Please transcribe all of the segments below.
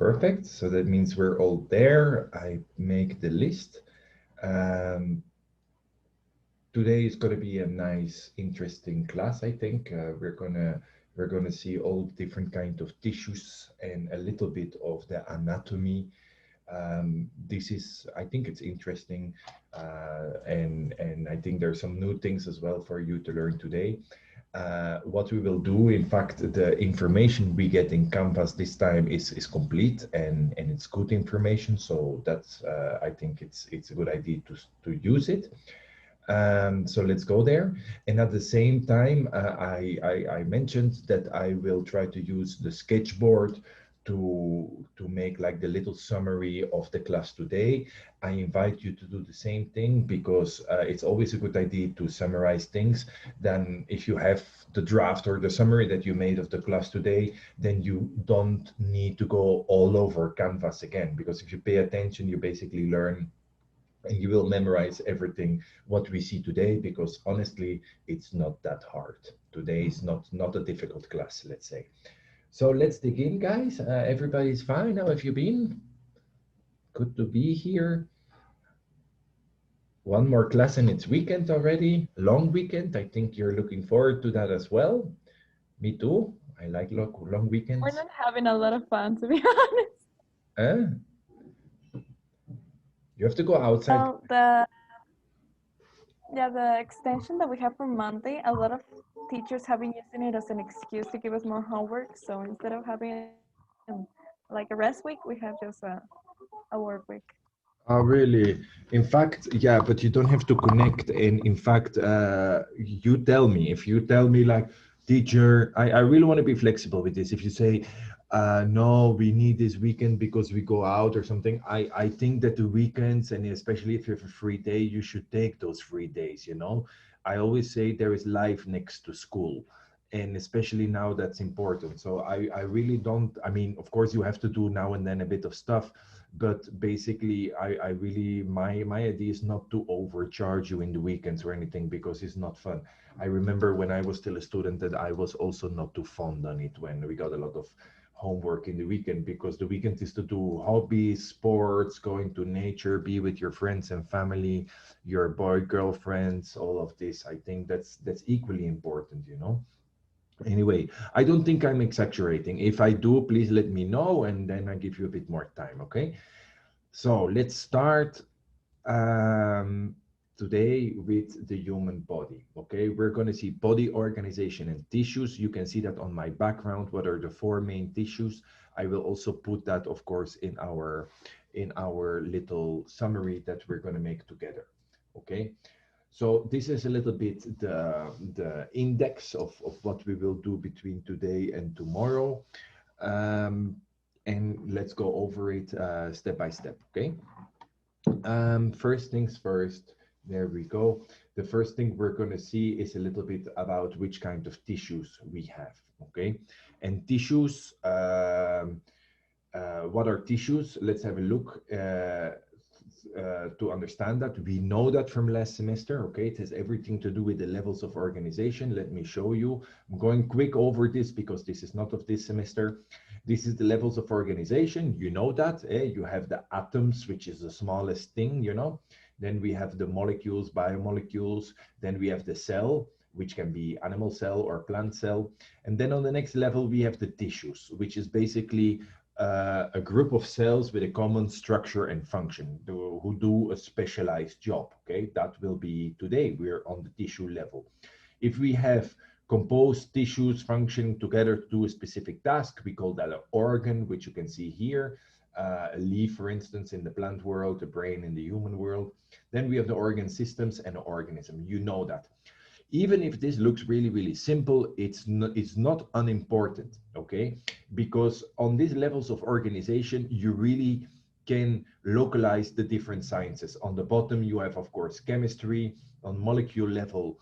Perfect. So that means we're all there. I make the list. Um, Today is going to be a nice, interesting class. I think we're gonna see all different kind of tissues and a little bit of the anatomy. This is, I think it's interesting, and I think there's some new things as well for you to learn today. What we will do, in fact, the information we get in Canvas this time is complete and it's good information. So that's I think it's a good idea to use it. So let's go there. And at the same time, I mentioned that I will try to use the sketchboard to make like the little summary of the class today. I invite you to do the same thing because it's always a good idea to summarize things. Then if you have the draft or the summary that you made of the class today, then you don't need to go all over Canvas again, because if you pay attention, you basically learn and you will memorize everything what we see today, because honestly it's not that hard. Today is not a difficult class, let's say. So let's dig in, guys. Everybody's fine. How have you been? Good to be here. One more class and it's weekend already. Long weekend. I think you're looking forward to that as well. Me too. I like long We're weekends. not having a lot of fun, to be honest. uh, you have to go outside. Well, the extension that we have for Monday, a lot of teachers have been using it as an excuse to give us more homework. So instead of having like a rest week, we have just a work week. Oh, really? In fact, yeah, but you don't have to connect. And in fact, you tell me, if you tell me like, teacher, I really want to be flexible with this. If you say, no, we need this weekend because we go out or something, I think that the weekends, and especially if you have a free day, you should take those free days, you know? I always say there is life next to school. And especially now that's important. So I really don't, I mean, of course you have to do now and then a bit of stuff, but basically I really my idea is not to overcharge you in the weekends or anything, because it's not fun. I remember when I was still a student that I was also not too fond on it when we got a lot of homework in the weekend, because the weekend is to do hobbies, sports, going to nature, be with your friends and family, your boy girlfriends, all of this. I think that's equally important, you know. Anyway, I don't think I'm exaggerating. If I do, please let me know and then I give you a bit more time, okay? So let's start today with the human body, okay? We're gonna see body organization and tissues. You can see that on my background, what are the four main tissues. I will also put that, of course, in our little summary that we're gonna make together, okay? So this is a little bit the index of what we will do between today and tomorrow. Um, and let's go over it step by step, okay? First things first, there we go. The first thing we're going to see is a little bit about which kind of tissues we have, okay? And tissues, what are tissues? Let's have a look to understand that. We know that from last semester, okay? It has everything to do with the levels of organization. Let me show you. I'm going quick over this because this is not of this semester. This is the levels of organization. You know that, eh? You have the atoms, which is the smallest thing, you know? Then we have the molecules, biomolecules. Then we have the cell, which can be animal cell or plant cell. And then on the next level, we have the tissues, which is basically a group of cells with a common structure and function who do a specialized job, okay? That will be today, we're on the tissue level. If we have composed tissues functioning together to do a specific task, we call that an organ, which you can see here. A leaf, for instance, in the plant world, a brain in the human world. Then we have the organ systems and the organism. You know that. Even if this looks really, really simple, it's not unimportant, okay? Because on these levels of organization, you really can localize the different sciences. On the bottom, you have, of course, chemistry. On molecule level,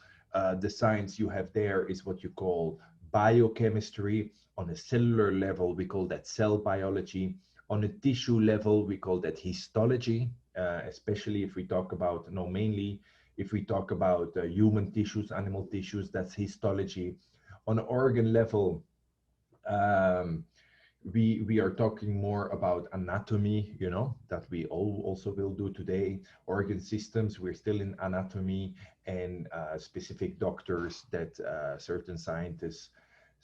the science you have there is what you call biochemistry. On a cellular level, we call that cell biology. On a tissue level, we call that histology, especially if we talk about, no, mainly if we talk about human tissues, animal tissues, that's histology. On organ level, um, we are talking more about anatomy, you know, that we all also will do today. Organ systems, we're still in anatomy, and specific doctors that certain scientists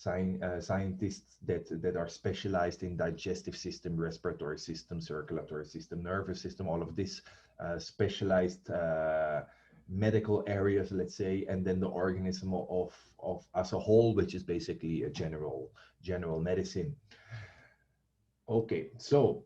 that are specialized in digestive system, respiratory system, circulatory system, nervous system, all of this specialized medical areas, let's say, and then the organism of as a whole, which is basically a general medicine. Okay, so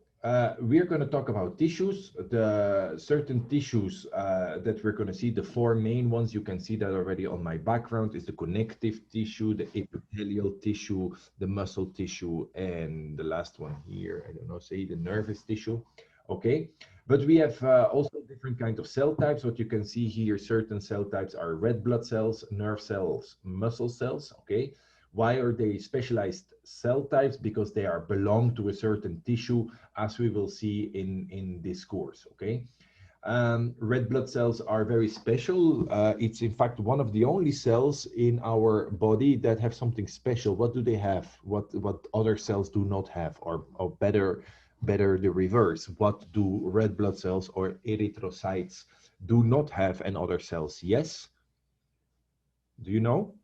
we're going to talk about tissues. The certain tissues that we're going to see, the four main ones, you can see that already on my background, is the connective tissue, the epithelial tissue, the muscle tissue, and the last one here, I don't know, say the nervous tissue. Okay, but we have also different kinds of cell types. What you can see here, certain cell types are red blood cells, nerve cells, muscle cells. Okay, why are they specialized cell types? Because they are belong to a certain tissue, as we will see in this course. Okay, red blood cells are very special. It's in fact one of the only cells in our body that have something special. What do they have? What other cells do not have, or better the reverse? What do red blood cells or erythrocytes do not have and other cells? Yes? Do you know?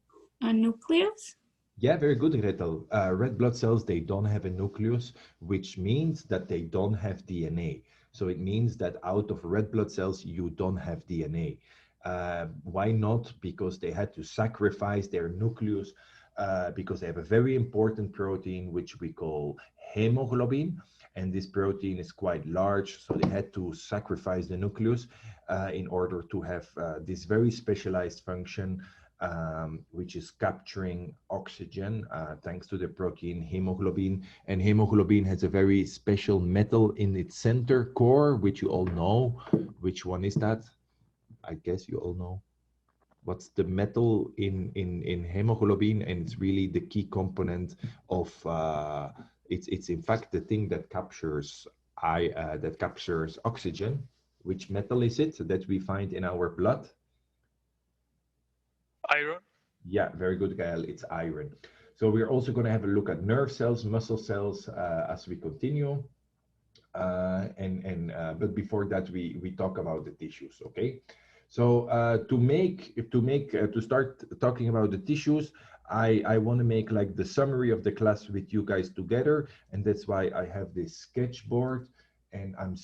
A nucleus? Yeah, very good, Gretel. Red blood cells, they don't have a nucleus, which means that they don't have DNA. So it means that out of red blood cells, you don't have DNA. Why not? Because they had to sacrifice their nucleus because they have a very important protein, which we call hemoglobin. And this protein is quite large, so they had to sacrifice the nucleus in order to have this very specialized function, which is capturing oxygen thanks to the protein hemoglobin. And hemoglobin has a very special metal in its center core, which you all know. Which one is that? I guess you all know. What's the metal in hemoglobin? And it's really the key component of it's in fact the thing that captures oxygen. Which metal is it that we find in our blood? Iron. Yeah, very good, Gael. It's iron. So we're also going to have a look at nerve cells, muscle cells as we continue. But before that, we talk about the tissues. Okay. So to start talking about the tissues, I want to make like the summary of the class with you guys together, and that's why I have this sketchboard. And I'm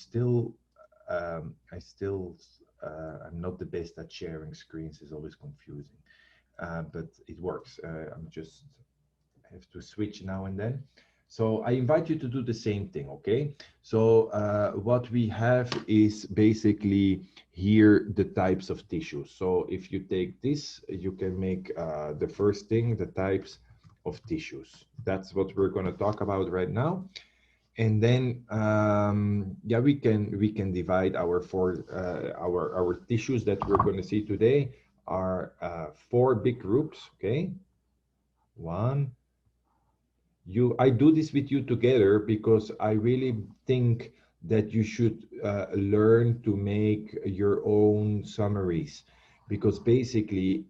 not the best at sharing screens. It's always confusing. But it works. I'm just have to switch now and then. So I invite you to do the same thing, okay? So what we have is basically here the types of tissues. So if you take this, you can make the first thing, the types of tissues. That's what we're going to talk about right now. And then yeah, we can divide our our tissues that we're going to see today are four big groups. Okay, I do this with you together because I really think that you should learn to make your own summaries, because basically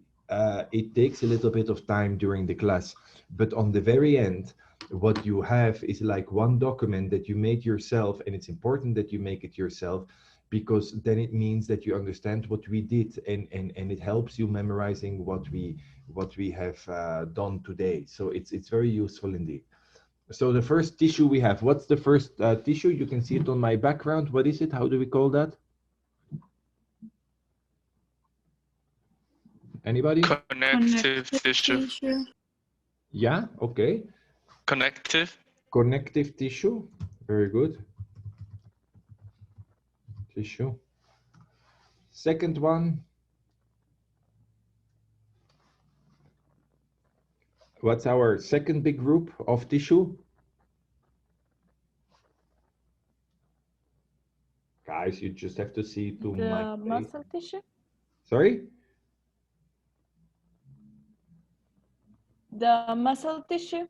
it takes a little bit of time during the class, but on the very end what you have is like one document that you made yourself, and it's important that you make it yourself, because then it means that you understand what we did, and it helps you memorizing what we have done today. So it's very useful indeed. So the first tissue we have, what's the first tissue? You can see it on my background. What is it? How do we call that? Anybody? Connective tissue. Yeah, okay. Connective. Connective tissue. Very good. Tissue. Second one. What's our second big group of tissue? Guys, you just have to see to The muscle tissue? Sorry? The muscle tissue?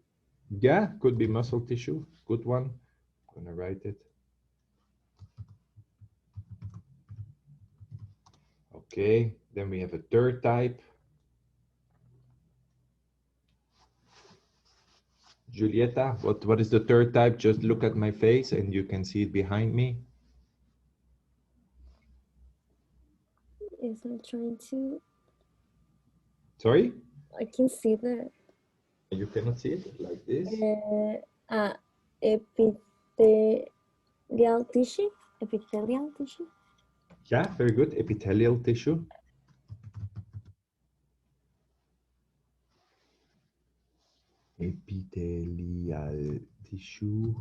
Yeah, could be muscle tissue. Good one. I'm gonna write it. Okay, then we have a third type. Julieta, what is the third type? Just look at my face and you can see it behind me. Yes, I'm trying to. Sorry? I can see that. You cannot see it like this? Epithelial tissue. Epithelial tissue. Yeah, very good. Epithelial tissue. Epithelial tissue.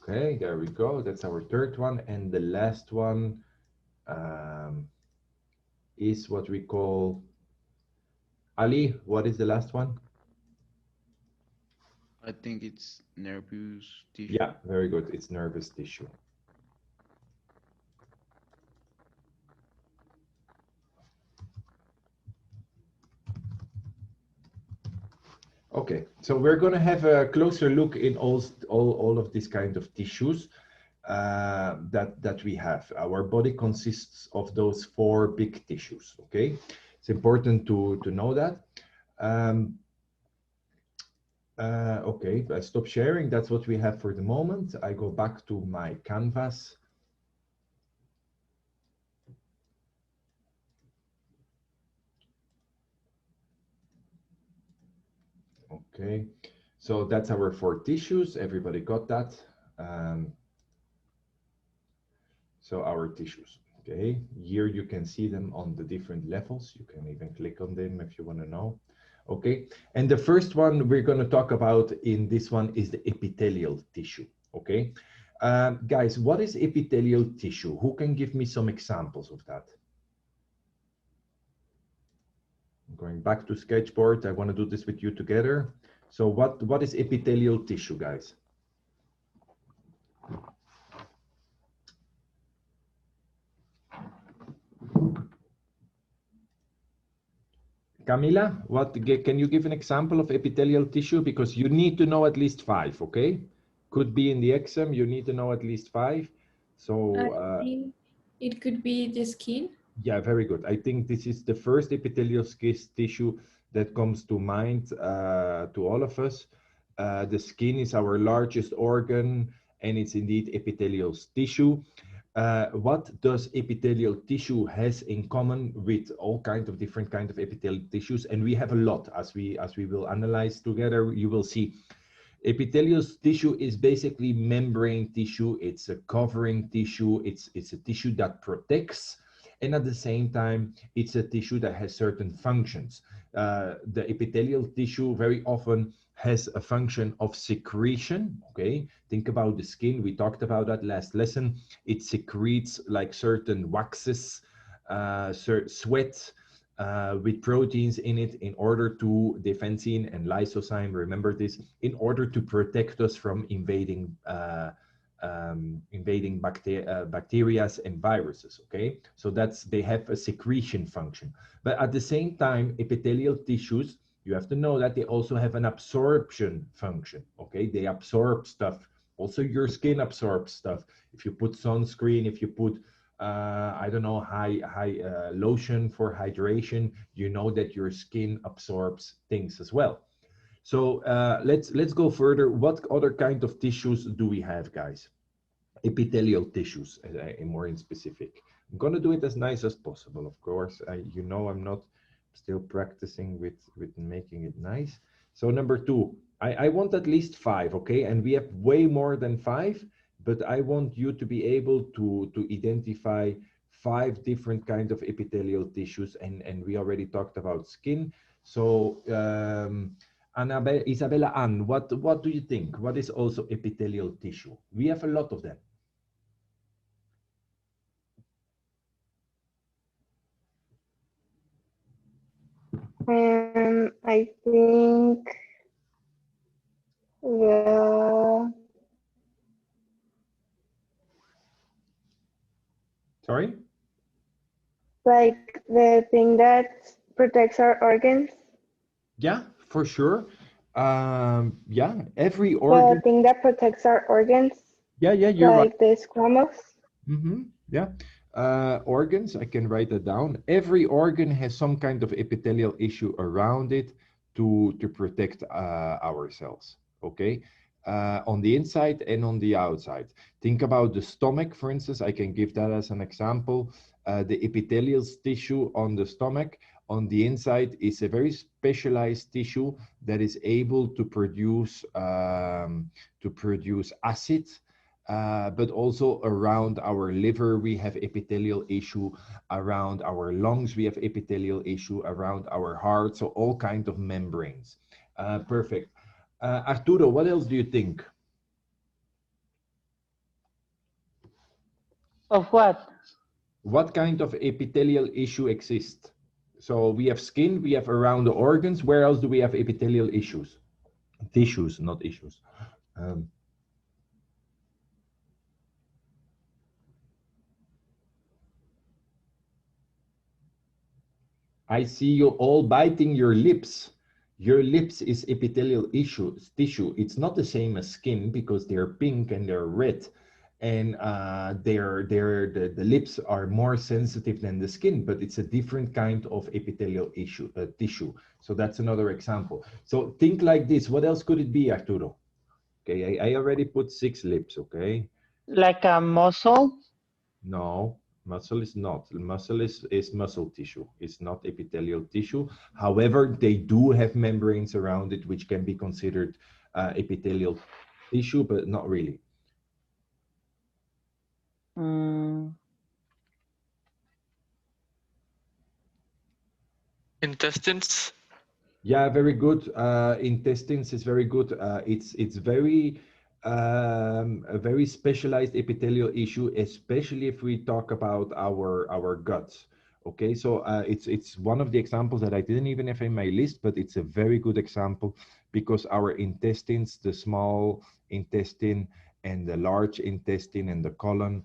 Okay, there we go. That's our third one. And the last one is what we call, Ali, what is the last one? I think it's nervous tissue. Yeah, very good. It's nervous tissue. Okay, so we're going to have a closer look in all of these kind of tissues that we have. Our body consists of those 4 big tissues. Okay, it's important to know that. Okay, I stop sharing. That's what we have for the moment. I go back to my canvas. Okay, so that's our 4 tissues. Everybody got that? So our tissues, okay? Here you can see them on the different levels. You can even click on them if you want to know. Okay, and the first one we're going to talk about in this one is the epithelial tissue, okay? Guys, what is epithelial tissue? Who can give me some examples of that? I'm going back to Sketchboard. I want to do this with you together. So what is epithelial tissue, guys? Camila, can you give an example of epithelial tissue? Because you need to know at least 5, okay? Could be in the exam, you need to know at least 5. So I think it could be the skin. Yeah, very good. I think this is the first epithelial tissue that comes to mind to all of us. The skin is our largest organ, and it's indeed epithelial tissue. What does epithelial tissue has in common with all kinds of different kinds of epithelial tissues? And we have a lot, as we will analyze together. You will see epithelial tissue is basically membrane tissue. It's a covering tissue. It's a tissue that protects, and at the same time, it's a tissue that has certain functions. The epithelial tissue very often has a function of secretion, okay? Think about the skin, we talked about that last lesson. It secretes like certain waxes, sweat with proteins in it in order to, defensin and lysozyme, remember this, in order to protect us from invading bacteria and viruses, okay? So they have a secretion function. But at the same time, epithelial tissues, you have to know that they also have an absorption function, okay? They absorb stuff. Also, your skin absorbs stuff. If you put sunscreen, if you put, I don't know, lotion for hydration, you know that your skin absorbs things as well. So let's go further. What other kind of tissues do we have, guys? Epithelial tissues, more in specific. I'm going to do it as nice as possible, of course. You know I'm not still practicing with making it nice. So number 2, I want at least 5, okay? And we have way more than 5, but I want you to be able to identify 5 different kinds of epithelial tissues, and we already talked about skin. So Isabella Ann, what do you think? What is also epithelial tissue? We have a lot of them. I think Sorry? Like the thing that protects our organs. Yeah, for sure. Yeah, every organ. The thing that protects our organs. Yeah, you're right. Like the squamous. Yeah. Organs, I can write that down. Every organ has some kind of epithelial issue around it to protect ourselves, okay? On the inside and on the outside. Think about the stomach, for instance. I can give that as an example. The epithelial tissue on the stomach, on the inside, is a very specialized tissue that is able to produce acid, but also around our liver, we have epithelial issue. Around our lungs, we have epithelial issue. Around our heart, so all kinds of membranes. Perfect. Arturo, what else do you think? Of what? What kind of epithelial issue exists? So we have skin, we have around the organs. Where else do we have epithelial issues? Tissues, not issues. I see you all biting your lips. Your lips is epithelial tissue. It's not the same as skin because they're pink and they're red, and the lips are more sensitive than the skin, but it's a different kind of epithelial tissue. So that's another example. So think like this. What else could it be, Arturo? Okay, I already put 6 lips, okay? Like a muscle? No. Muscle is not. Muscle is muscle tissue. It's not epithelial tissue. However, they do have membranes around it, which can be considered epithelial tissue, but not really. Intestines. Yeah, very good. Intestines is very good. It's very a very specialized epithelial issue, especially if we talk about our guts. Okay, so it's one of the examples that I didn't even have in my list, but it's a very good example because our intestines, the small intestine and the large intestine and the colon,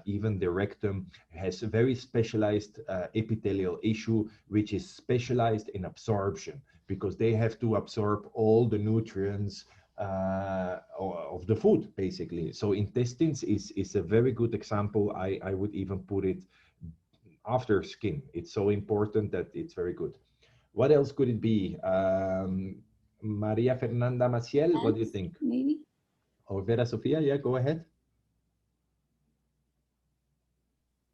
even the rectum, has a very specialized epithelial issue, which is specialized in absorption because they have to absorb all the nutrients of the food, basically. So intestines is a very good example. I would even put it after skin. It's so important that it's very good. What else could it be? Maria Fernanda Maciel, what do you think? Maybe. Or Vera Sofia, yeah, go ahead.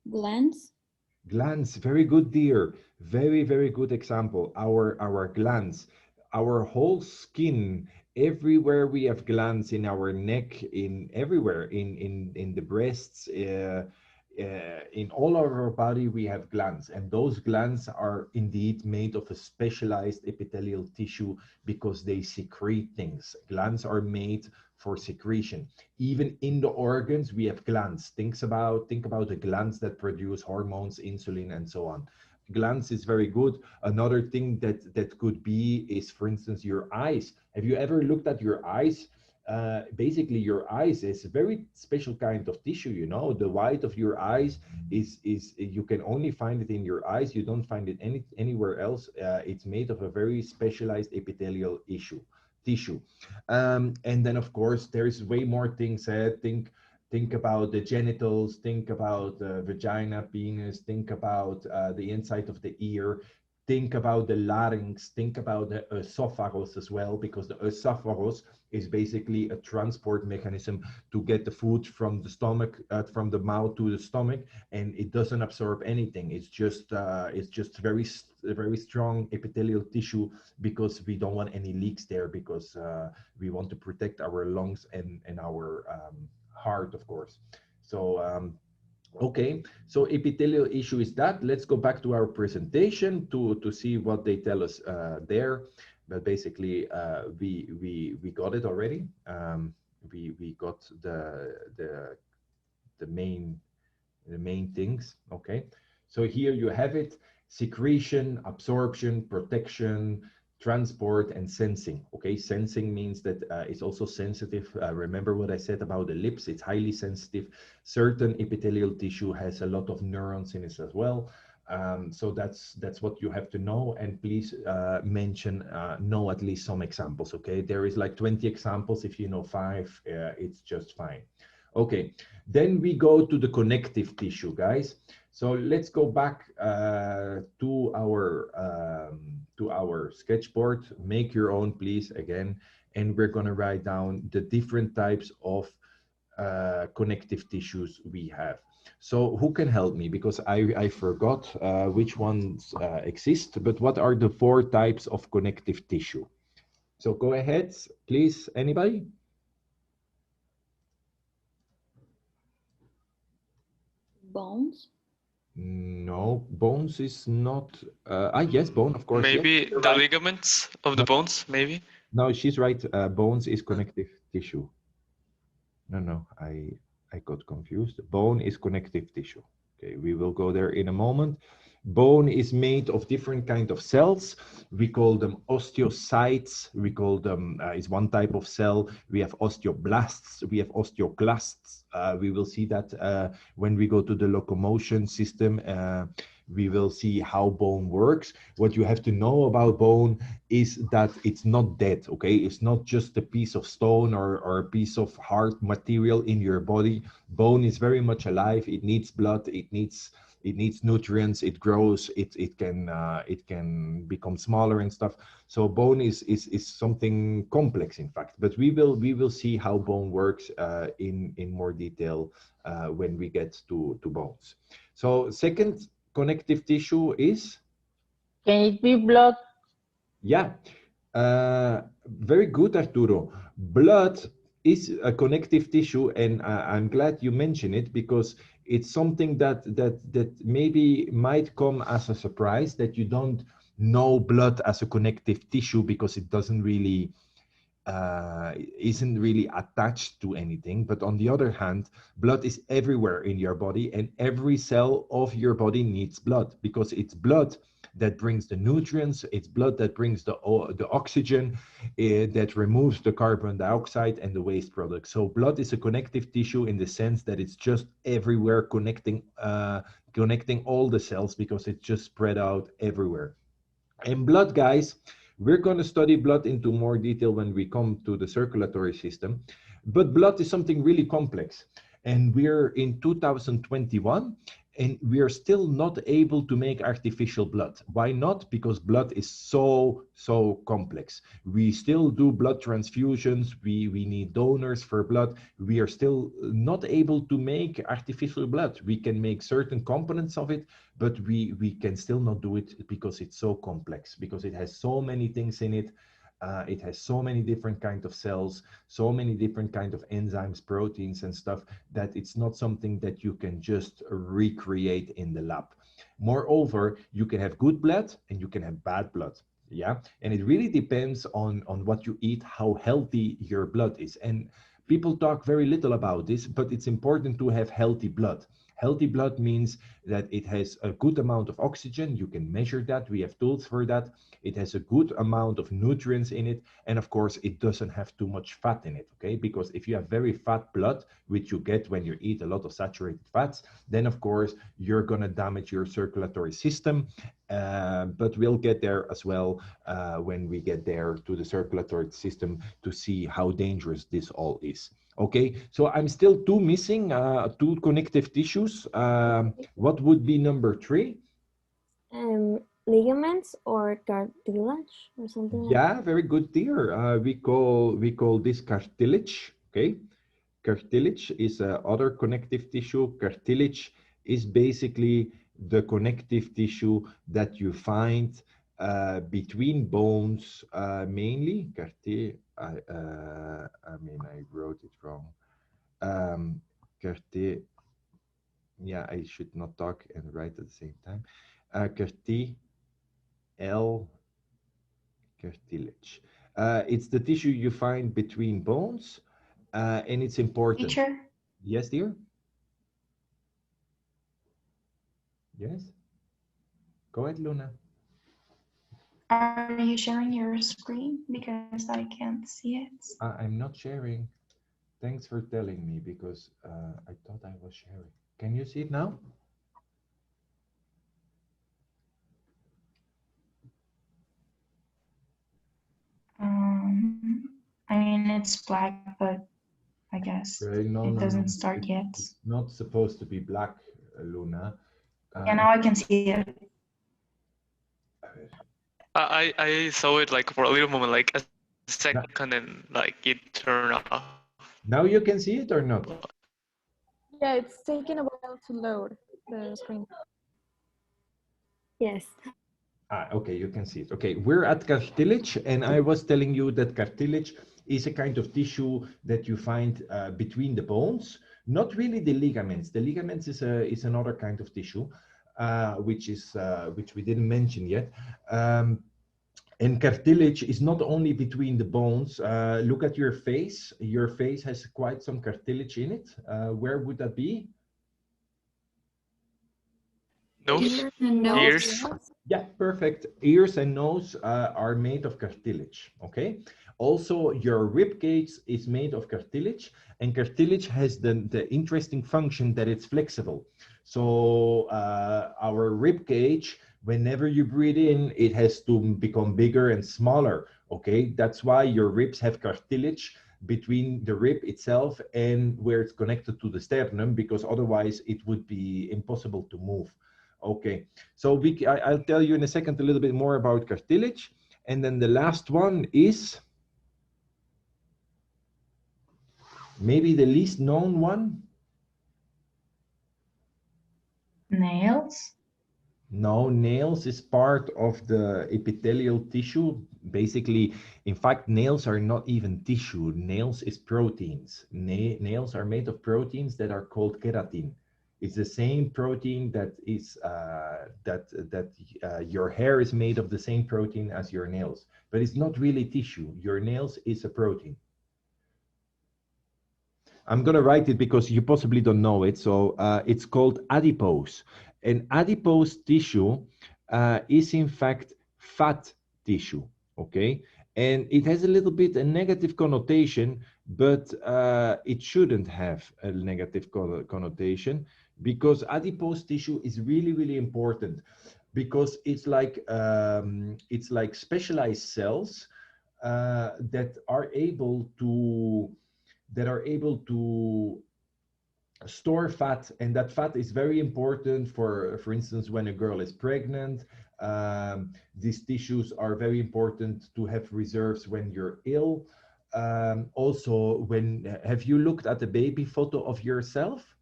Glands. Glands, very good, dear. Very, very good example. Our glands, our whole skin, everywhere we have glands, in our neck, in everywhere, in the breasts, in all of our body, we have glands, and those glands are indeed made of a specialized epithelial tissue because they secrete things. Glands are made for secretion. Even in the organs, we have glands. Think about the glands that produce hormones, insulin, and so on. Glands is very good. Another thing that could be is, for instance, your eyes. Have you ever looked at your eyes? Basically, your eyes is a very special kind of tissue. You know, the white of your eyes is you can only find it in your eyes. You don't find it anywhere else. It's made of a very specialized epithelial tissue. And then, of course, there's way more things. Think about the genitals, think about the vagina, penis, think about the inside of the ear, think about the larynx, think about the esophagus as well, because the esophagus is basically a transport mechanism to get the food from the stomach, from the mouth to the stomach, and it doesn't absorb anything. It's just very strong epithelial tissue because we don't want any leaks there, because we want to protect our lungs and our heart, of course. So okay, so epithelial issue is that. Let's go back to our presentation to see what they tell us there. But basically, we got it already. We got the main things. Okay, so here you have it: secretion, absorption, protection, transport, and sensing. Okay, sensing means that it's also sensitive. Remember what I said about the lips? It's highly sensitive. Certain epithelial tissue has a lot of neurons in it as well. So that's what you have to know. And please know at least some examples. Okay, there is like 20 examples. If you know 5, it's just fine. Okay, then we go to the connective tissue, guys. So let's go back to our sketchboard. Make your own, please, again. And we're going to write down the different types of connective tissues we have. So who can help me? Because I forgot which ones exist, but what are the 4 types of connective tissue? So go ahead, please, anybody? Bones. No, bones is not. Yes, bone, of course. Yes. Maybe You're the right. ligaments of the bones, maybe. No, she's right. Bones is connective tissue. No, I got confused. Bone is connective tissue. Okay, we will go there in a moment. Bone is made of different kind of cells. We call them osteocytes. We call them, is one type of cell. We have osteoblasts. We have osteoclasts. We will see that when we go to the locomotion system. We will see how bone works. What you have to know about bone is that it's not dead, okay? It's not just a piece of stone or a piece of hard material in your body. Bone is very much alive. It needs blood. It needs nutrients. It grows. It can become smaller and stuff. So bone is something complex, in fact. But we will see how bone works in more detail when we get to bones. So second connective tissue is? Can it be blood? Yeah, very good, Arturo. Blood is a connective tissue, and I'm glad you mentioned it because it's something that maybe might come as a surprise that you don't know blood as a connective tissue because it doesn't really isn't really attached to anything. But on the other hand, blood is everywhere in your body, and every cell of your body needs blood because it's blood that brings the nutrients, it's blood that brings the oxygen, that removes the carbon dioxide and the waste products. So blood is a connective tissue in the sense that it's just everywhere, connecting all the cells because it's just spread out everywhere. And blood, guys, we're going to study blood into more detail when we come to the circulatory system. But blood is something really complex. And we're in 2021, and we are still not able to make artificial blood. Why not? Because blood is so complex. We still do blood transfusions. We need donors for blood. We are still not able to make artificial blood. We can make certain components of it, but we can still not do it because it's so complex, because it has so many things in it. It has so many different kinds of cells, so many different kinds of enzymes, proteins and stuff, that it's not something that you can just recreate in the lab. Moreover, you can have good blood and you can have bad blood. Yeah, and it really depends on what you eat, how healthy your blood is. And people talk very little about this, but it's important to have healthy blood. Healthy blood means that it has a good amount of oxygen. You can measure that. We have tools for that. It has a good amount of nutrients in it. And of course, it doesn't have too much fat in it, okay? Because if you have very fat blood, which you get when you eat a lot of saturated fats, then of course, you're gonna damage your circulatory system. But we'll get there as well when we get there to the circulatory system to see how dangerous this all is. Okay, so I'm still missing two connective tissues. What would be number 3? Ligaments or cartilage or something like Yeah, very good, dear. We call this cartilage. Okay, cartilage is other connective tissue. Cartilage is basically the connective tissue that you find between bones, mainly. I mean, I wrote it wrong. Yeah, I should not talk and write at the same time. Cartilage. It's the tissue you find between bones, and it's important. Teacher, Yes, dear? Yes? Go ahead, Luna. are you sharing your screen? Because I can't see it. I'm not sharing. Thanks for telling me, because I thought I was sharing. Can you see it now? I mean, it's black, but I guess. Okay, no, It no, doesn't no. start yet. It's not supposed to be black, Luna. Yeah, now I can see it. I saw it like for a little moment, like a second, and like it turned off. Now you can see it or not? Yeah, it's taking a while to load the screen. Yes. Okay, you can see it. Okay, we're at cartilage, and I was telling you that cartilage is a kind of tissue that you find between the bones, not really the ligaments. The ligaments is another kind of tissue, which we didn't mention yet. And cartilage is not only between the bones. Look at your face. Your face has quite some cartilage in it. Where would that be? Nose, And ears. Yeah, perfect. Ears and nose are made of cartilage, okay? Also, your rib cage is made of cartilage, and cartilage has the interesting function that it's flexible. So our rib cage, whenever you breathe in, it has to become bigger and smaller, okay? That's why your ribs have cartilage between the rib itself and where it's connected to the sternum, because otherwise it would be impossible to move. Okay, so I'll tell you in a second a little bit more about cartilage. And then the last one is maybe the least known one. Nails? No, nails is part of the epithelial tissue. Basically, in fact, nails are not even tissue. Nails is proteins. Nails are made of proteins that are called keratin. It's the same protein that is your hair is made of the same protein as your nails, but it's not really tissue. Your nails is a protein. I'm gonna write it because you possibly don't know it. So it's called adipose, and adipose tissue is in fact fat tissue. Okay, and it has a little bit a negative connotation, but it shouldn't have a negative connotation, because adipose tissue is really, really important, because it's like specialized cells that are able to store fat, and that fat is very important for instance, when a girl is pregnant. These tissues are very important to have reserves when you're ill. Also, have you looked at a baby photo of yourself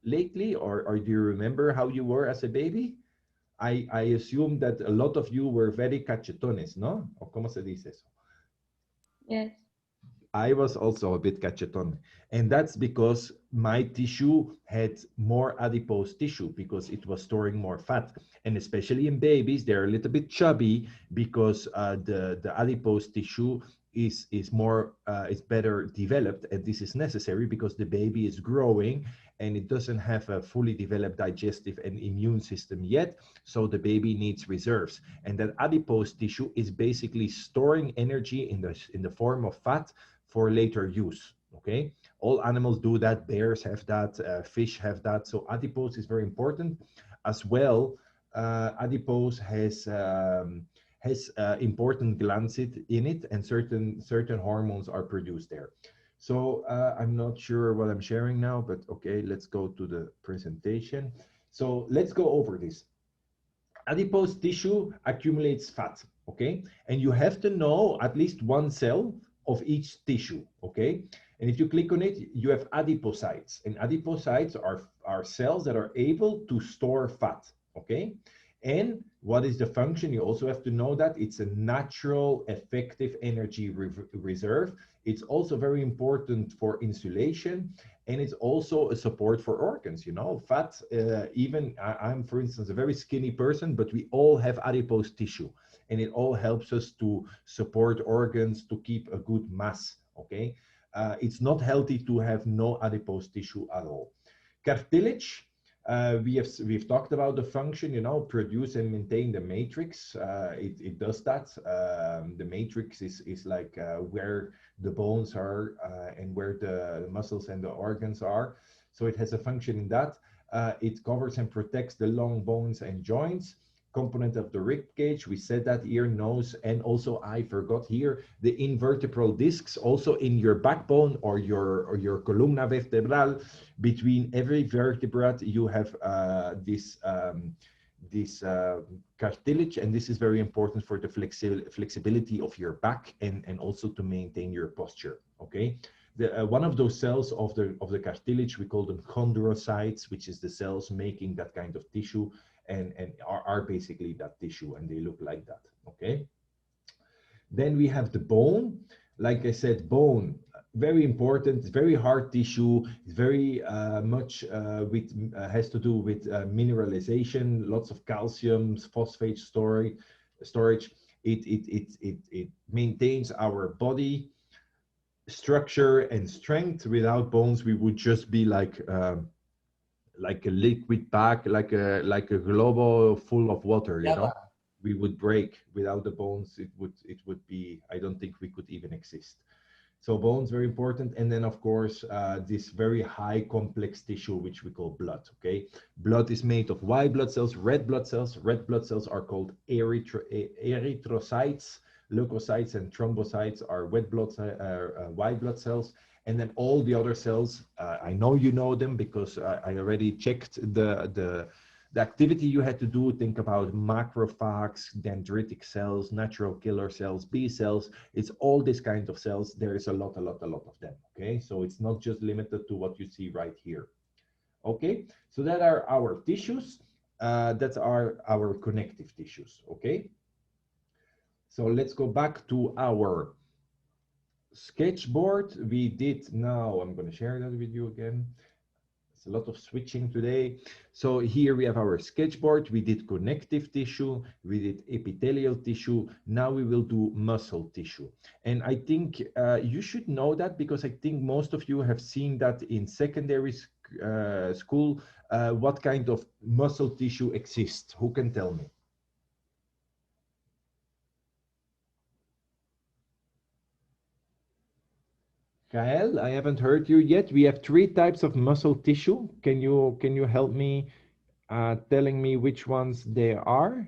lately, or do you remember how you were as a baby? I assume that a lot of you were very cachetones, ¿no? ¿O cómo se dice eso? Yes. I was also a bit cachetón, and that's because my tissue had more adipose tissue because it was storing more fat. And especially in babies, they're a little bit chubby because the adipose tissue is better developed, and this is necessary because the baby is growing and it doesn't have a fully developed digestive and immune system yet, so the baby needs reserves. And that adipose tissue is basically storing energy in the form of fat for later use. Okay, all animals do that. Bears have that, fish have that. So adipose is very important as well. Adipose has important glands in it, and certain hormones are produced there. So I'm not sure what I'm sharing now, but okay, let's go to the presentation. So let's go over this. Adipose tissue accumulates fat, okay? And you have to know at least one cell of each tissue, okay? And if you click on it, you have adipocytes. And adipocytes are cells that are able to store fat, okay? And what is the function? You also have to know that it's a natural, effective energy reserve. It's also very important for insulation, and it's also a support for organs. You know, fat, I'm, for instance, a very skinny person, but we all have adipose tissue, and it all helps us to support organs, to keep a good mass, okay? It's not healthy to have no adipose tissue at all. Cartilage, we've talked about the function, you know, produce and maintain the matrix. It does that. The matrix is like where the bones are and where the muscles and the organs are. So it has a function in that. It covers and protects the long bones and joints. component of the rib cage. We said that ear, nose, and also I forgot here the invertebral discs, also in your backbone or your columna vertebral. Between every vertebrate, you have this cartilage, and this is very important for the flexibility of your back and also to maintain your posture. Okay. One of those cells of the cartilage, we call them chondrocytes, which is the cells making that kind of tissue, and are basically that tissue, and they look like that. Okay. Then we have the bone. Like I said, bone, very important, very hard tissue, very much has to do with mineralization, lots of calcium, phosphate storage. It maintains our body structure and strength. Without bones, we would just be like a liquid bag, like a globe full of water, you know. We would break. Without the bones, it would be, I don't think we could even exist. So bones, very important. And then of course, this very high complex tissue, which we call blood. Okay. Blood is made of white blood cells, red blood cells. Red blood cells are called erythrocytes. Leukocytes and thrombocytes are white blood cells. And then all the other cells, I know you know them because I already checked the activity you had to do. Think about macrophages, dendritic cells, natural killer cells, B cells. It's all this kind of cells. There is a lot of them. Okay, so it's not just limited to what you see right here. Okay, so that are our tissues. That's our connective tissues. Okay. So let's go back to our sketchboard. We did now, I'm going to share that with you again. It's a lot of switching today. So here we have our sketchboard. We did connective tissue. We did epithelial tissue. Now we will do muscle tissue. And I think you should know that because I think most of you have seen that in secondary school, what kind of muscle tissue exists. Who can tell me? Kael, I haven't heard you yet. We have 3 types of muscle tissue. Can you help me telling me which ones they are?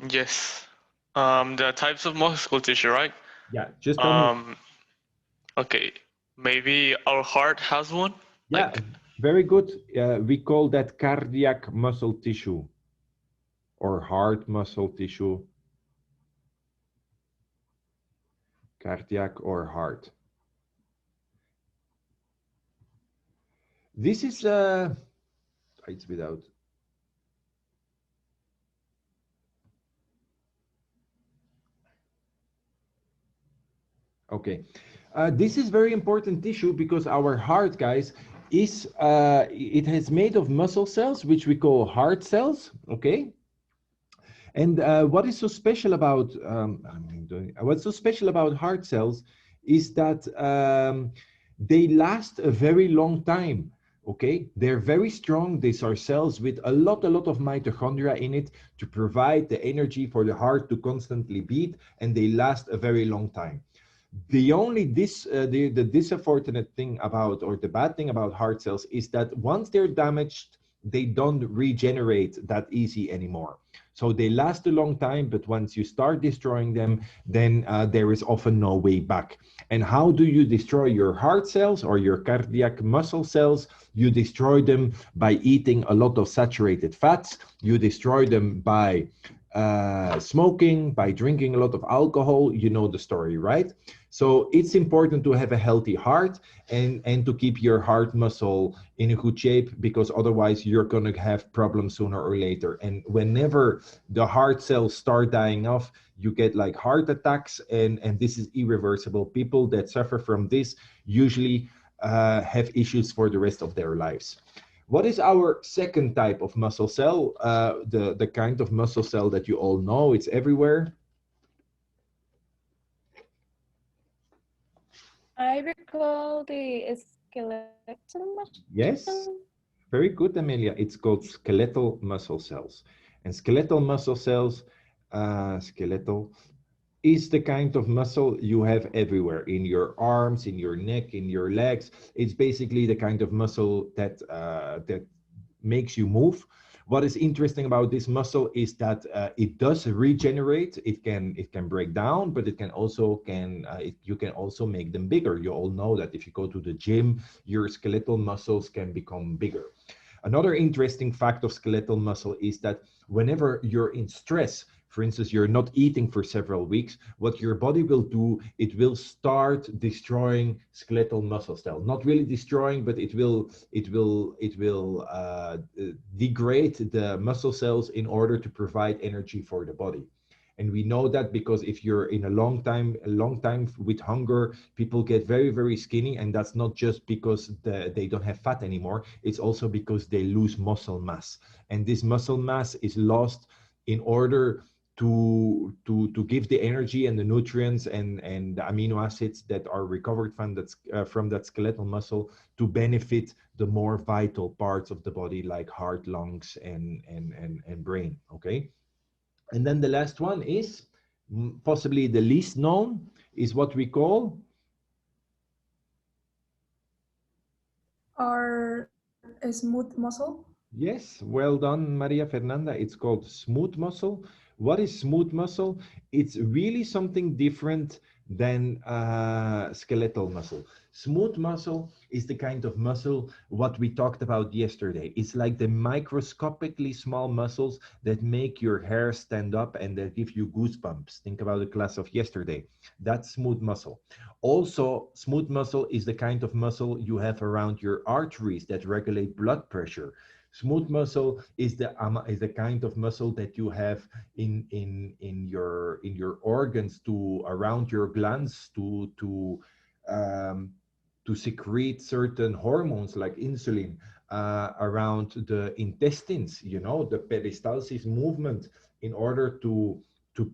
Yes. The types of muscle tissue, right? Yeah, just tell me. Okay, maybe our heart has one. Yeah, very good. We call that cardiac muscle tissue or heart muscle tissue. Cardiac or heart. This is it's without. Okay, this is very important tissue because our heart, guys, is it has made of muscle cells, which we call heart cells. Okay. And what is so special about what's so special about heart cells is that they last a very long time. Okay, they're very strong. These are cells with a lot of mitochondria in it to provide the energy for the heart to constantly beat, and they last a very long time. The only the disunfortunate thing about, or the bad thing about heart cells is that once they're damaged, they don't regenerate that easy anymore. So they last a long time, but once you start destroying them, then there is often no way back. And how do you destroy your heart cells or your cardiac muscle cells? You destroy them by eating a lot of saturated fats. You destroy them by smoking, by drinking a lot of alcohol. You know the story, right? So it's important to have a healthy heart and to keep your heart muscle in a good shape, because otherwise you're going to have problems sooner or later. And whenever the heart cells start dying off, you get like heart attacks, and this is irreversible. People that suffer from this usually have issues for the rest of their lives. What is our second type of muscle cell? The kind of muscle cell that you all know, it's everywhere. I recall the skeletal muscle. Yes, very good, Amelia. It's called skeletal muscle cells. And skeletal muscle cells, skeletal, is the kind of muscle you have everywhere, in your arms, in your neck, in your legs. It's basically the kind of muscle that that makes you move. What is interesting about this muscle is that it does regenerate. It can break down, but it can also you can also make them bigger. You all know that if you go to the gym, your skeletal muscles can become bigger. Another interesting fact of skeletal muscle is that whenever you're in stress, for instance, you're not eating for several weeks, what your body will do, it will start destroying skeletal muscle cells. Not really destroying, but it will degrade the muscle cells in order to provide energy for the body. And we know that because if you're in a long time with hunger, people get very, very skinny. And that's not just because they don't have fat anymore. It's also because they lose muscle mass. And this muscle mass is lost in order to give the energy and the nutrients and the amino acids that are recovered from that skeletal muscle to benefit the more vital parts of the body, like heart, lungs, and brain. Okay. And then the last one is possibly the least known, is what we call Our smooth muscle. Yes, well done, Maria Fernanda. It's called smooth muscle. What is smooth muscle? It's really something different than skeletal muscle. Smooth muscle is the kind of muscle what we talked about yesterday. It's like the microscopically small muscles that make your hair stand up and that give you goosebumps. Think about the class of yesterday. That's smooth muscle. Also, smooth muscle is the kind of muscle you have around your arteries that regulate blood pressure. Smooth muscle is the kind of muscle that you have in your organs to around your glands to secrete certain hormones like insulin around the intestines. You know, the peristalsis movement in order to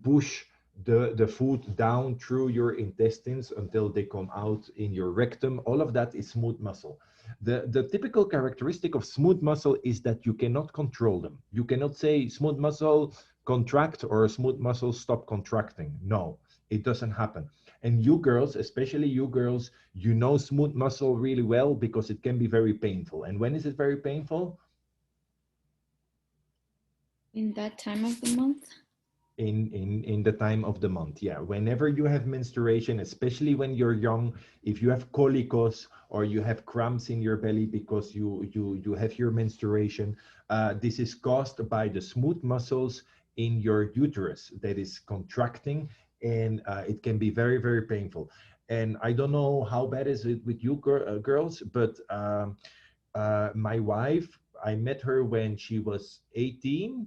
push the food down through your intestines until they come out in your rectum. All of that is smooth muscle. The typical characteristic of smooth muscle is that you cannot control them. You cannot say smooth muscle contract or smooth muscle stop contracting. No, it doesn't happen. And you girls, especially you girls, you know smooth muscle really well because it can be very painful. And when is it very painful? In that time of the month? In the time of the month, yeah. Whenever you have menstruation, especially when you're young, if you have cólicos or you have cramps in your belly because you have your menstruation, this is caused by the smooth muscles in your uterus that is contracting, and it can be very, very painful. And I don't know how bad is it with you girls, but my wife, I met her when she was 18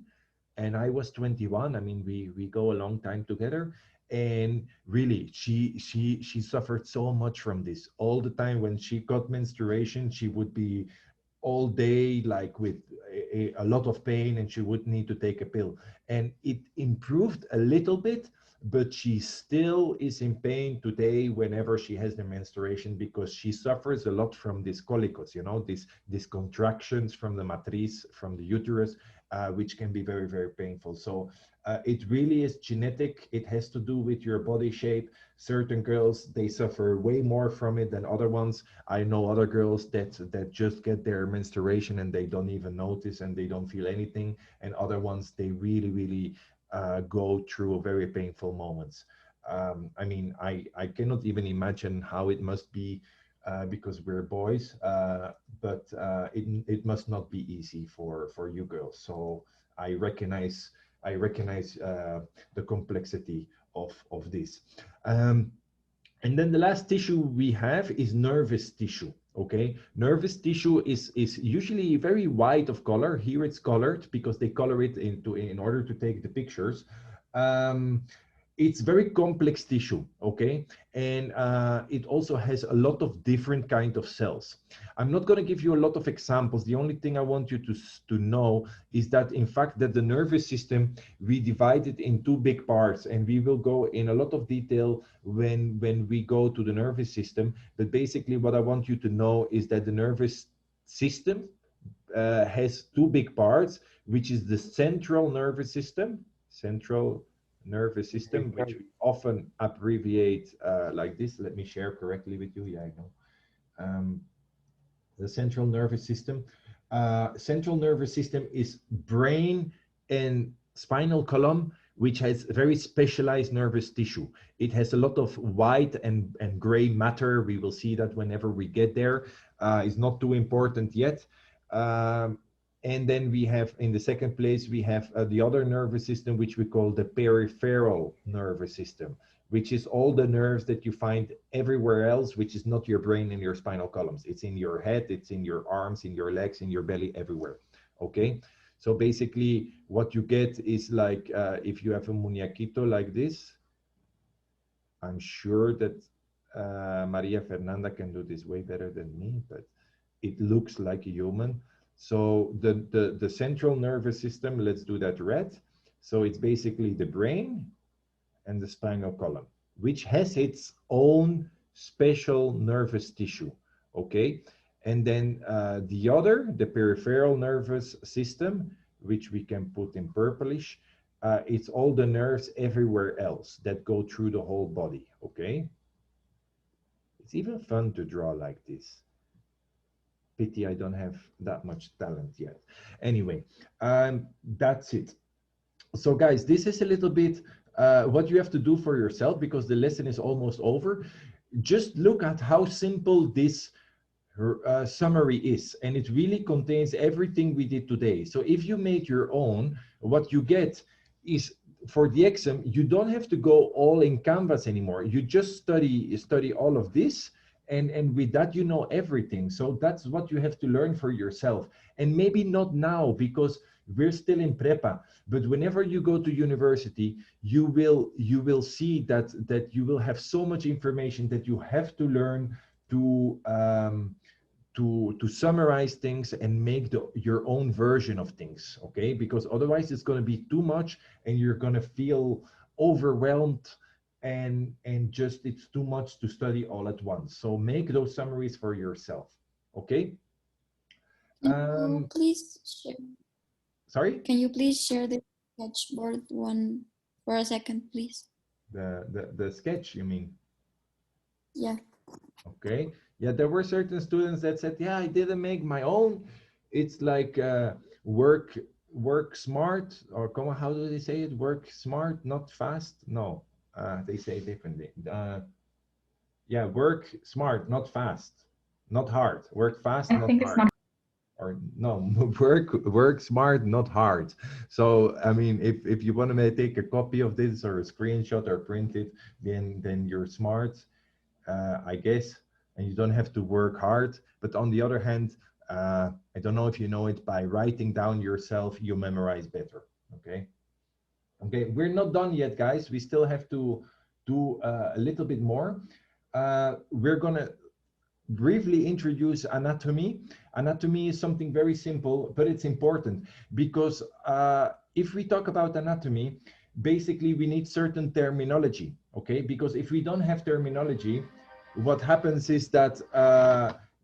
and I was 21. I mean, we go a long time together, and really, she suffered so much from this. All the time when she got menstruation, she would be all day like with a lot of pain, and she would need to take a pill. And it improved a little bit, but she still is in pain today whenever she has the menstruation because she suffers a lot from these cólicos, you know, these contractions from the matriz, from the uterus, which can be very, very painful. So it really is genetic. It has to do with your body shape. Certain girls, they suffer way more from it than other ones. I know other girls that just get their menstruation and they don't even notice and they don't feel anything. And other ones, they really, really go through very painful moments. I mean, I cannot even imagine how it must be because we're boys, but it must not be easy for you girls. So I recognize the complexity of this. And then the last tissue we have is nervous tissue. Okay, nervous tissue is usually very white of color. Here it's colored because they color it in order to take the pictures. It's very complex tissue, okay? And it also has a lot of different kind of cells. I'm not gonna give you a lot of examples. The only thing I want you to know is that in fact that the nervous system, we divide it in two big parts, and we will go in a lot of detail when we go to the nervous system. But basically what I want you to know is that the nervous system has two big parts, which is the central nervous system, central nervous system, which we often abbreviate like this. Let me share correctly with you. Yeah, I know. the central nervous system. Central nervous system is brain and spinal column, which has very specialized nervous tissue. It has a lot of white and gray matter. We will see that whenever we get there. It's not too important yet. And then we have, in the second place, we have the other nervous system, which we call the peripheral nervous system, which is all the nerves that you find everywhere else, which is not your brain and your spinal columns. It's in your head, it's in your arms, in your legs, in your belly, everywhere, okay? So basically what you get is like, if you have a muñequito like this, I'm sure that Maria Fernanda can do this way better than me, but it looks like a human. So the central nervous system, let's do that red. So it's basically the brain and the spinal column, which has its own special nervous tissue, okay? And then the peripheral nervous system, which we can put in purplish, it's all the nerves everywhere else that go through the whole body, okay? It's even fun to draw like this. Pity I don't have that much talent yet. Anyway, that's it. So guys, this is a little bit what you have to do for yourself, because the lesson is almost over. Just look at how simple this summary is, and it really contains everything we did today. So if you make your own, what you get is, for the exam, you don't have to go all in Canvas anymore. You just study all of this, and with that you know everything. So that's what you have to learn for yourself. And maybe not now, because we're still in prepa, but whenever you go to university, you will see that you will have so much information that you have to learn to summarize things and make your own version of things, okay? Because otherwise it's going to be too much and you're going to feel overwhelmed, and just it's too much to study all at once. So make those summaries for yourself, okay? Please share. Sorry? Can you please share the sketchboard one for a second, please? The sketch, you mean? Yeah. Okay. Yeah, there were certain students that said, yeah, I didn't make my own. It's like work smart, or how do they say it? Work smart, not fast. No, they say it differently. Yeah, work smart, not fast, not hard. Work fast, not hard. Or no, work smart, not hard. So I mean, if you want to take a copy of this or a screenshot or print it, then you're smart, I guess, and you don't have to work hard. But on the other hand, I don't know if you know it, by writing down yourself, you memorize better. Okay. Okay, we're not done yet, guys. We still have to do a little bit more. We're gonna briefly introduce anatomy. Anatomy is something very simple, but it's important, because if we talk about anatomy, basically we need certain terminology, okay? Because if we don't have terminology, what happens is that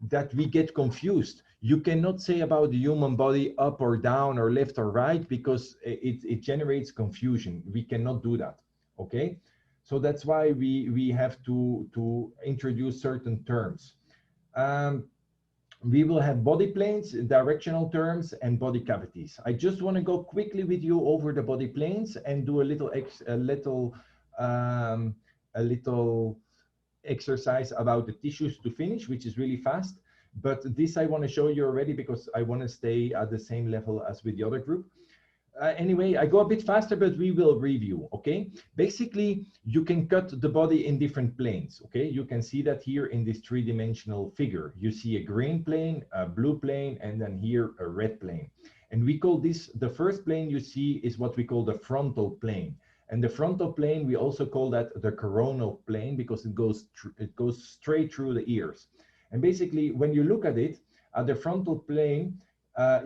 that we get confused. You cannot say about the human body up or down or left or right, because it generates confusion. We cannot do that, okay? So that's why we have to introduce certain terms. We will have body planes, directional terms, and body cavities. I just want to go quickly with you over the body planes and do a little exercise about the tissues to finish, which is really fast. But this I want to show you already, because I want to stay at the same level as with the other group. Anyway, I go a bit faster, but we will review, okay? Basically, you can cut the body in different planes, okay? You can see that here in this three-dimensional figure. You see a green plane, a blue plane, and then here a red plane. And we call this, the first plane you see is what we call the frontal plane. And the frontal plane, we also call that the coronal plane, because it goes straight through the ears. And basically, when you look at it, at the frontal plane,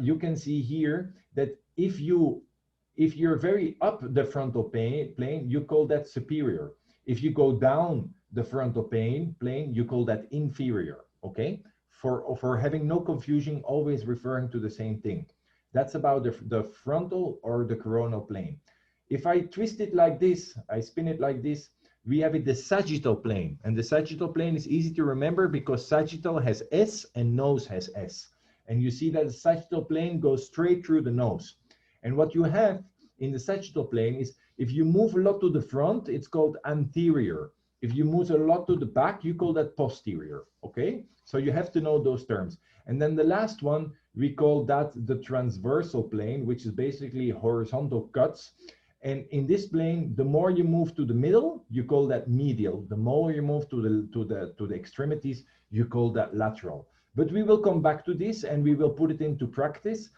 you can see here that if you're very up the frontal plane, you call that superior. If you go down the frontal plane, you call that inferior, okay? For having no confusion, always referring to the same thing. That's about the frontal or the coronal plane. If I twist it like this, I spin it like this, we have it the sagittal plane. And the sagittal plane is easy to remember because sagittal has S and nose has S. And you see that the sagittal plane goes straight through the nose. And what you have in the sagittal plane is if you move a lot to the front, it's called anterior. If you move a lot to the back, you call that posterior, okay? So you have to know those terms. And then the last one, we call that the transversal plane, which is basically horizontal cuts. And in this plane, the more you move to the middle, you call that medial. The more you move to the extremities, you call that lateral. But we will come back to this and we will put it into practice.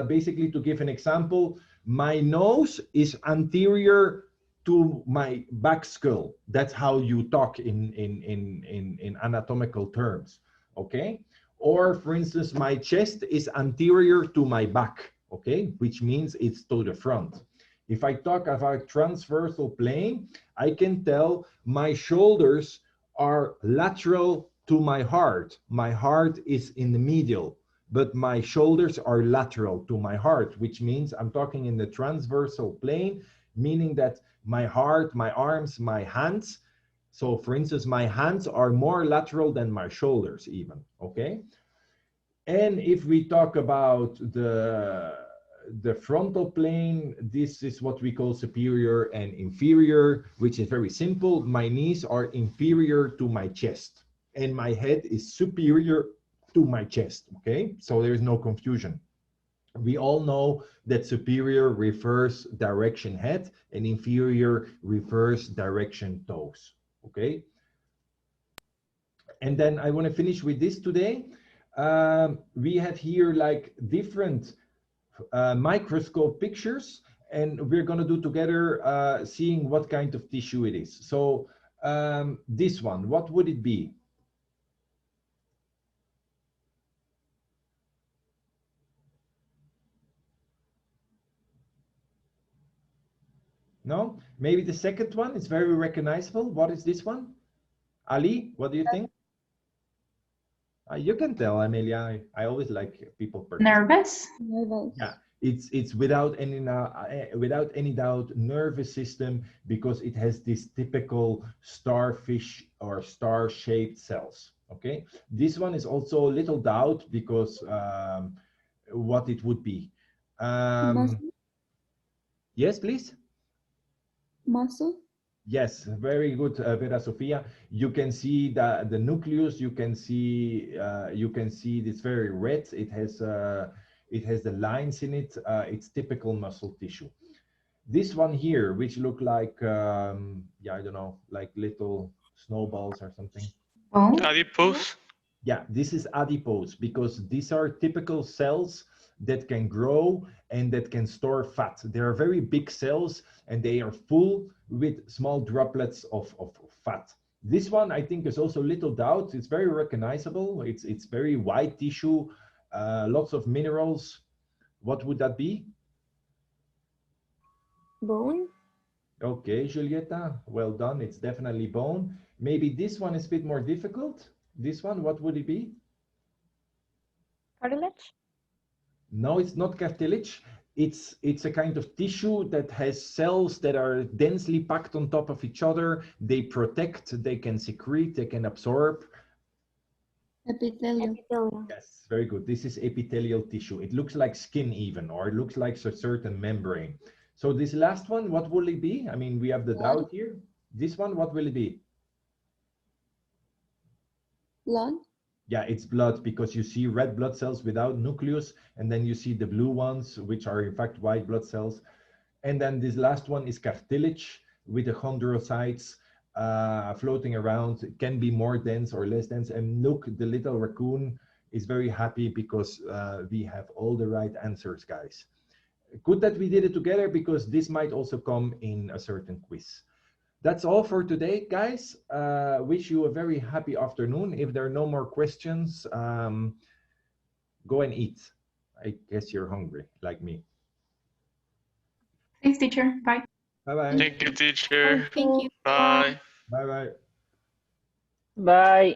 Basically, to give an example, my nose is anterior to my back skull. That's how you talk in anatomical terms, okay? Or for instance, my chest is anterior to my back, okay? Which means it's to the front. If I talk about transversal plane, I can tell my shoulders are lateral to my heart. My heart is in the medial, but my shoulders are lateral to my heart, which means I'm talking in the transversal plane, meaning that my heart, my arms, my hands. So for instance, my hands are more lateral than my shoulders even, okay? And if we talk about the frontal plane, this is what we call superior and inferior, which is very simple. My knees are inferior to my chest and my head is superior to my chest, okay? So there's no confusion. We all know that superior refers direction head and inferior refers direction toes, okay? And then I want to finish with this today. We have here like different microscope pictures, and we're going to do together seeing what kind of tissue it is. So this one, what would it be? No? Maybe the second one is very recognizable. What is this one? Ali, what do you think? You can tell, Amelia. I always like people. Nervous? Nervous. Yeah, it's without any doubt nervous system, because it has this typical starfish or star-shaped cells. Okay, this one is also a little doubt because what it would be. Muscle? Yes, please. Muscle? Yes, very good, Vera Sofia. You can see the nucleus. You can see it's very red. It has the lines in it. It's typical muscle tissue. This one here, which look like yeah, I don't know, like little snowballs or something. Bone? Adipose? Yeah, this is adipose, because these are typical cells that can grow and that can store fat. They are very big cells and they are full with small droplets of fat. This one, I think, is also little doubt. It's very recognizable. It's very white tissue, lots of minerals. What would that be? Bone? Okay, Julieta, well done. It's definitely bone. Maybe this one is a bit more difficult. This one, what would it be? Cartilage? No, it's not cartilage. It's a kind of tissue that has cells that are densely packed on top of each other. They protect, they can secrete, they can absorb. Epithelium. Epithelium. Yes, very good. This is epithelial tissue. It looks like skin even, or it looks like a certain membrane. So this last one, what will it be? I mean, we have the doubt here. This one, what will it be? Blood? Yeah, it's blood, because you see red blood cells without nucleus, and then you see the blue ones, which are in fact white blood cells. And then this last one is cartilage with the chondrocytes floating around. It can be more dense or less dense. And look, the little raccoon is very happy because we have all the right answers, guys. Good that we did it together, because this might also come in a certain quiz. That's all for today, guys. Wish you a very happy afternoon. If there are no more questions, go and eat. I guess you're hungry, like me. Thanks, teacher. Bye. Bye-bye. Thank you, teacher. Thank you. Bye. Bye-bye. Bye.